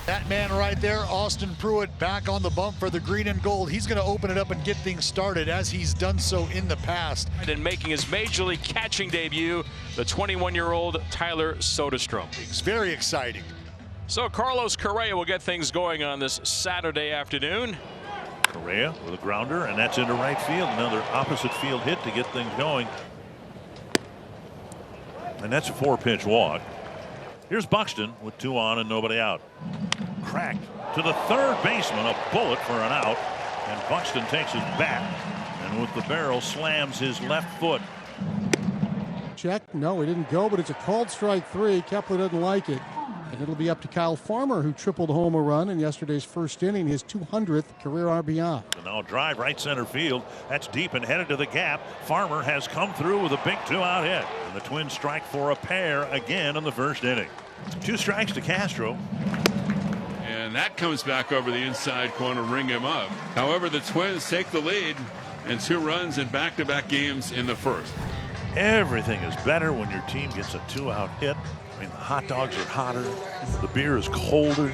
That man right there, Austin Pruitt, back on the bump for the green and gold. He's going to open it up and get things started, as he's done so in the past. And making his major league catching debut, the 21-year-old Tyler Soderstrom. It's very exciting. So Carlos Correa will get things going on this Saturday afternoon. Correa with a grounder, and that's into right field. Another opposite field hit to get things going. And that's a 4-pitch walk. Here's Buxton with 2 on and nobody out. Cracked to the third baseman, a bullet for an out, and Buxton takes his bat and with the barrel slams his left foot. Check. No, he didn't go, but it's a called strike 3. Kepler doesn't like it. And it'll be up to Kyle Farmer, who tripled home a run in yesterday's first inning, his 200th career RBI. And now a drive right center field. That's deep and headed to the gap. Farmer has come through with a big 2-out hit. And the Twins strike for a pair again in the first inning. 2 strikes to Castro. And that comes back over the inside corner, ring him up. However, the Twins take the lead and 2 runs in back-to-back games in the first. Everything is better when your team gets a 2-out hit. I mean, the hot dogs are hotter, the beer is colder.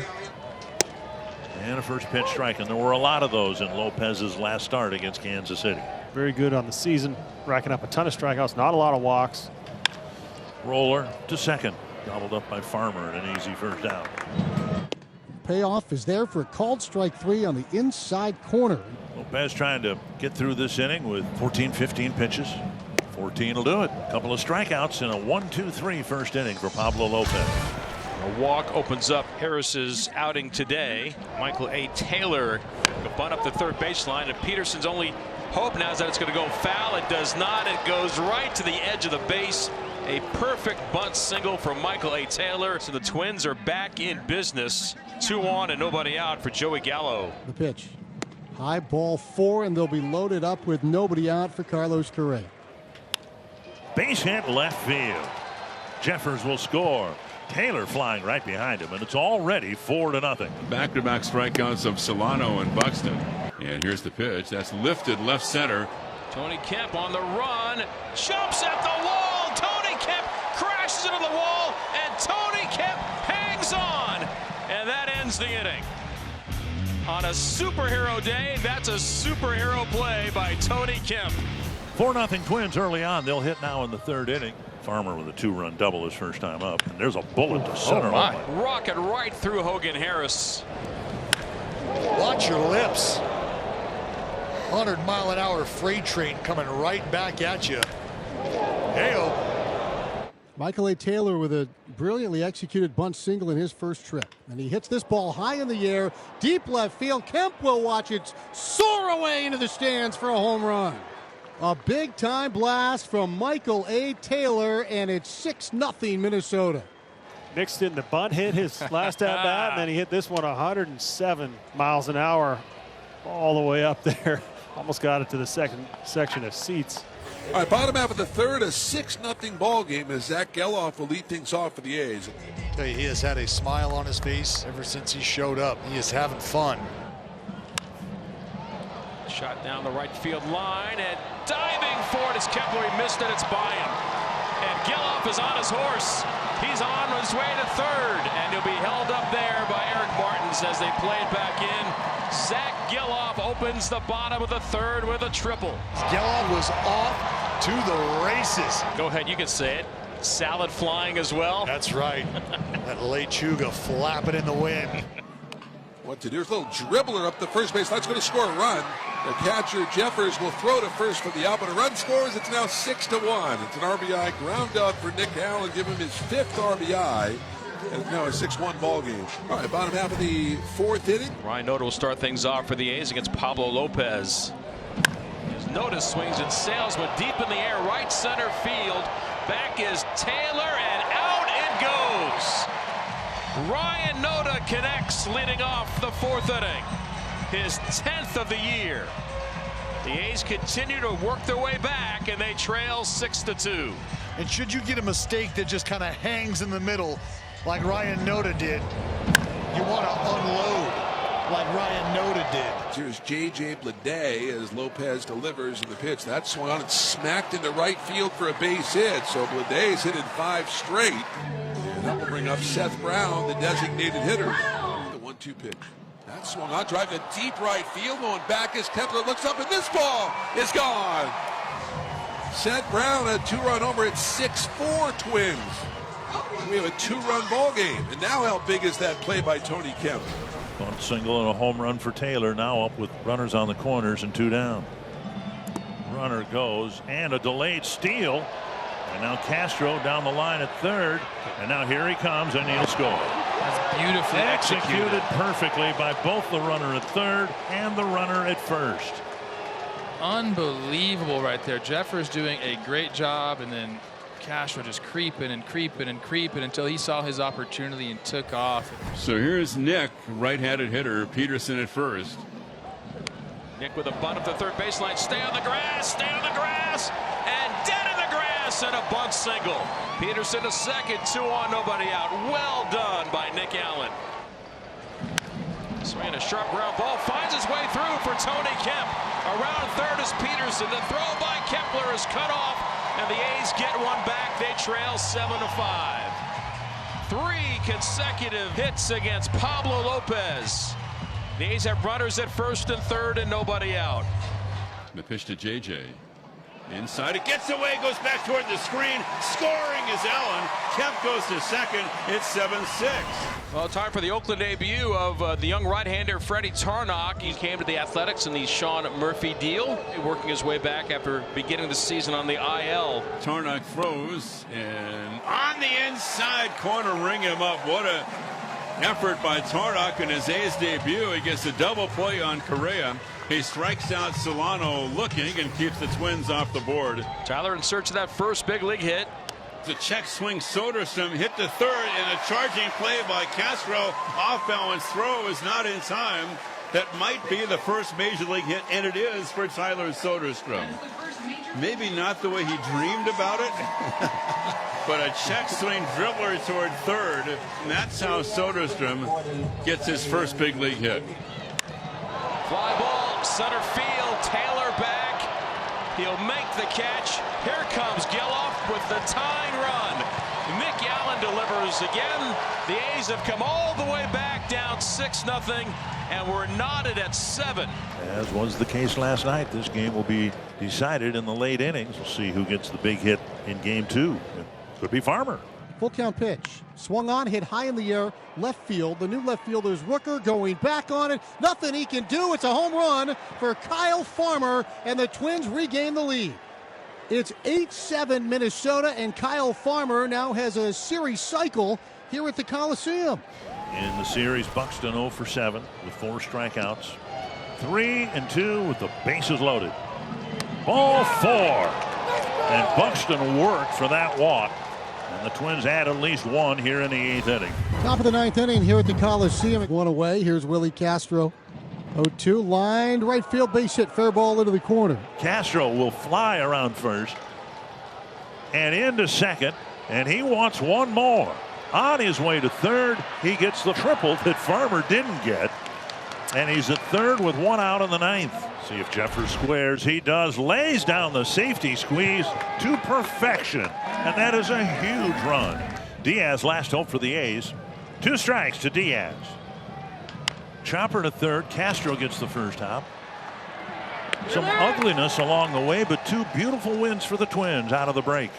And a first pitch strike, and there were a lot of those in Lopez's last start against Kansas City. Very good on the season, racking up a ton of strikeouts, not a lot of walks. Roller to second, gobbled up by Farmer, and an easy first down. Payoff is there for a called strike 3 on the inside corner. Lopez trying to get through this inning with 14-15 pitches. 14 will do it. A couple of strikeouts in a 1-2-3 first inning for Pablo Lopez. A walk opens up Harris's outing today. Michael A. Taylor a bunt up the third baseline, and Peterson's only hope now is that it's going to go foul. It does not. It goes right to the edge of the base. A perfect bunt single from Michael A. Taylor. So the Twins are back in business. 2 on and nobody out for Joey Gallo. The pitch. High ball 4, and they'll be loaded up with nobody out for Carlos Correa. Base hit left field. Jeffers will score. Taylor flying right behind him, and it's already 4-0. Back-to-back strikeouts of Solano and Buxton. And here's the pitch. That's lifted left center. Tony Kemp on the run. Jumps at the wall. Tony Kemp crashes into the wall, and Tony Kemp hangs on. And that ends the inning. On a superhero day, that's a superhero play by Tony Kemp. 4-0 Twins early on. They'll hit now in the third inning. Farmer with a 2-run double his first time up. And there's a bullet to center. Oh my. Rocket right through Hogan Harris. Watch your lips. 100-mile-an-hour freight train coming right back at you. Hey-o. Michael A. Taylor with a brilliantly executed bunt single in his first trip. And he hits this ball high in the air, deep left field. Kemp will watch it soar away into the stands for a home run. A big-time blast from Michael A. Taylor, and it's 6-0 Minnesota. Mixed in the bunt hit his last at-bat, and then he hit this one 107 miles an hour all the way up there. Almost got it to the second section of seats. All right, bottom half of the third, a 6-0 ball game as Zach Geloff will lead things off for the A's. I tell you, he has had a smile on his face ever since he showed up. He is having fun. Shot down the right field line, and diving for it is Kepler. He missed it. It's by him. And Geloff is on his horse. He's on his way to third, and he'll be held up there by Eric Martins as they play it back in. Zach Geloff opens the bottom of the third with a triple. Geloff was off to the races. Go ahead, you can say it. Salad flying as well. That's right. That Lechuga flapping in the wind. What to do? There's a little dribbler up the first base. That's going to score a run. The catcher Jeffers will throw to first for the out, but a run scores. It's now 6-1. It's an RBI ground out for Nick Allen, give him his 5th RBI. And it's now a 6-1 ball game. All right, bottom half of the 4th inning. Ryan Noda will start things off for the A's against Pablo Lopez. As Noda swings and sails, but deep in the air, right center field. Back is Taylor, and out it goes. Ryan Noda connects, leading off the 4th inning. His 10th of the year. The A's continue to work their way back, and they trail 6-2. And should you get a mistake that just kind of hangs in the middle like Ryan Noda did, you want to unload like Ryan Noda did. Here's J.J. Bleday as Lopez delivers in the pitch. That swung on and smacked into right field for a base hit. So Bleday's hit in 5 straight. And that will bring up Seth Brown, the designated hitter. The 1-2 pitch. That swung on, driving a deep right field. Going back as Kepler looks up, and this ball is gone. Seth Brown, a 2-run homer. It's 6-4 Twins. We have a 2-run ball game. And now how big is that play by Tony Kemp? One single and a home run for Taylor. Now up with runners on the corners and 2 down. Runner goes, and a delayed steal. And now Castro down the line at third. And now here he comes, and he'll score. That's beautifully executed. Perfectly by both the runner at third and the runner at first. Unbelievable right there. Jeffers doing a great job, and then Castro just creeping and creeping and creeping until he saw his opportunity and took off. So here's Nick, right-handed hitter, Peterson at first. Nick with a bunt up the third baseline. Stay on the grass, and dead in the grass, and a bunt single. Peterson to second, 2 on, nobody out. Well done by Nick Allen. Swinging a sharp ground ball, finds his way through for Tony Kemp. Around third is Peterson. The throw by Kepler is cut off, and the A's get one back. They trail 7-5. 3 consecutive hits against Pablo Lopez. The A's have runners at first and third and nobody out. The pitch to JJ. Inside, it gets away, goes back toward the screen. Scoring is Allen. Kemp goes to second. It's 7-6. Well, time for the Oakland debut of the young right-hander Freddie Tarnock. He came to the Athletics in the Sean Murphy deal, working his way back after beginning the season on the IL. Tarnock throws, and on the inside corner, ring him up. What a effort by Tarnock in his A's debut. He gets a double play on Correa. He strikes out Solano looking and keeps the Twins off the board. Tyler in search of that first big league hit. The check swing, Soderstrom hit the third, and a charging play by Castro. Off balance throw is not in time. That might be the first major league hit, and it is for Tyler Soderstrom. Maybe not the way he dreamed about it, but a check swing dribbler toward third, and that's how Soderstrom gets his first big league hit. Fly ball, center field, Taylor back. He'll make the catch. Here comes Geloff with the tying run. Nick Allen delivers again. The A's have come all the way back, down 6-0, and we're knotted at 7. As was the case last night, this game will be decided in the late innings. We'll see who gets the big hit in game 2. It could be Farmer. Full count pitch. Swung on, hit high in the air, left field. The new left fielder is Rooker going back on it. Nothing he can do. It's a home run for Kyle Farmer, and the Twins regain the lead. It's 8-7 Minnesota, and Kyle Farmer now has a series cycle here at the Coliseum. In the series, Buxton 0 for 7 with 4 strikeouts. 3-2 with the bases loaded. Ball 4. And Buxton worked for that walk. And the Twins add at least 1 here in the 8th inning. Top of the 9th inning here at the Coliseum. 1 away. Here's Willie Castro. 0-2, lined right field, base hit, fair ball into the corner. Castro will fly around first and into second, and he wants 1 more. On his way to third, he gets the triple that Farmer didn't get, and he's at third with 1 out in the 9th. See if Jeffers squares. He does. Lays down the safety squeeze to perfection, and that is a huge run. Diaz last hope for the A's. 2 strikes to Diaz. Chopper to third. Castro gets the first hop. Some ugliness along the way, but 2 beautiful wins for the Twins out of the break.